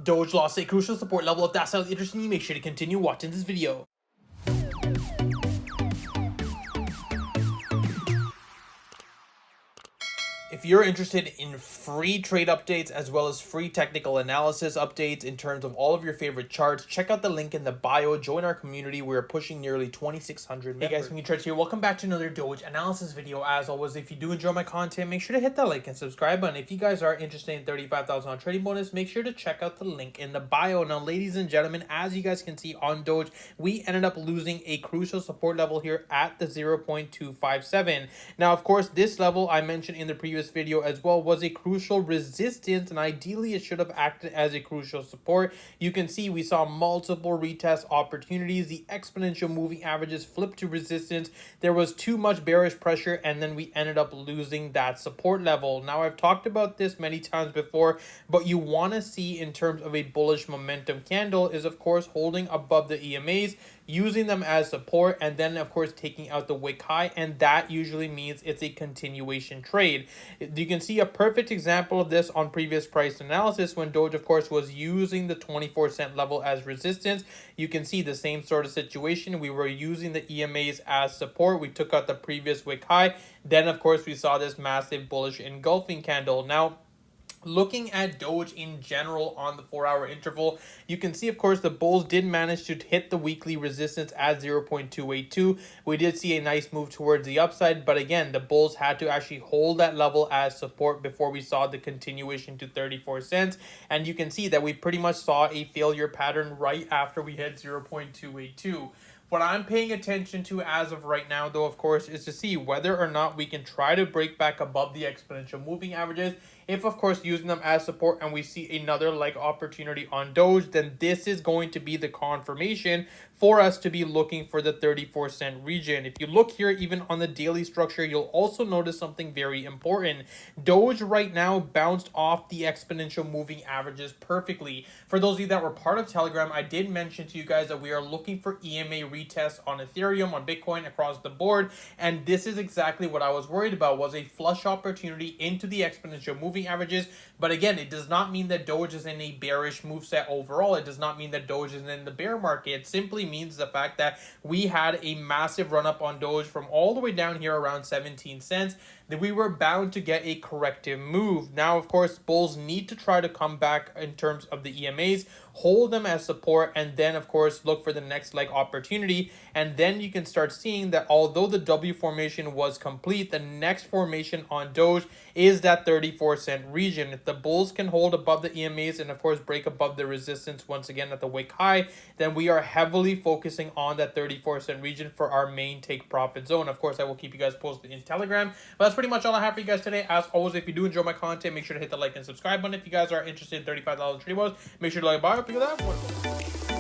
Doge lost a crucial support level. If that sounds interesting to you, make sure to continue watching this video. If you're interested in free trade updates as well as free technical analysis updates in terms of all of your favorite charts, check out the link in the bio. Join our community. We're pushing nearly 2,600 members. Hey guys, Pingu Charts here. Welcome back to another Doge analysis video. As always, if you do enjoy my content, make sure to hit that like and subscribe button. If you guys are interested in 35,000 trading bonus, make sure to check out the link in the bio. Now, ladies and gentlemen, as you guys can see on Doge, we ended up losing a crucial support level here at the 0.257. Now, of course, this level I mentioned in the previous video as well was a crucial resistance, and ideally it should have acted as a crucial support. You can see we saw multiple retest opportunities. The exponential moving averages flipped to resistance. There was too much bearish pressure, and then we ended up losing that support level. Now, I've talked about this many times before, but you want to see in terms of a bullish momentum candle is of course holding above the EMAs, using them as support, and then of course taking out the wick high, and that usually means it's a continuation trade. You can see a perfect example of this on previous price analysis when Doge of course was using the 24-cent level as resistance. You can see the same sort of situation. We were using the EMAs as support. We took out the previous wick high. Then of course we saw this massive bullish engulfing candle. Now, looking at Doge in general on the 4-hour interval, you can see, of course, the bulls did manage to hit the weekly resistance at 0.282. We did see a nice move towards the upside, but again, the bulls had to actually hold that level as support before we saw the continuation to 34 cents. And you can see that we pretty much saw a failure pattern right after we hit 0.282. What I'm paying attention to as of right now, though, of course, is to see whether or not we can try to break back above the exponential moving averages. If, of course, using them as support and we see another leg opportunity on Doge, then this is going to be the confirmation for us to be looking for the 34-cent region. If you look here, even on the daily structure, you'll also notice something very important. Doge right now bounced off the exponential moving averages perfectly. For those of you that were part of Telegram, I did mention to you guys that we are looking for EMA retests on Ethereum, on Bitcoin, across the board, and this is exactly what I was worried about, was a flush opportunity into the exponential moving averages. But again, it does not mean that Doge is in a bearish moveset overall. It does not mean that Doge is in the bear market. It simply means the fact that we had a massive run up on Doge from all the way down here around 17 cents, that we were bound to get a corrective move. Now, of course, bulls need to try to come back in terms of the EMAs, hold them as support, and then, of course, look for the next leg opportunity. And then you can start seeing that although the W formation was complete, the next formation on Doge is that 34-cent region. If the bulls can hold above the EMAs and, of course, break above the resistance once again at the wick high, then we are heavily focusing on that 34-cent region for our main take profit zone. Of course, I will keep you guys posted in Telegram. But that's pretty much all I have for you guys today. As always, if you do enjoy my content, make sure to hit the like and subscribe button. If you guys are interested in 35,000 trading bonus, make sure to like bio. Pick that one.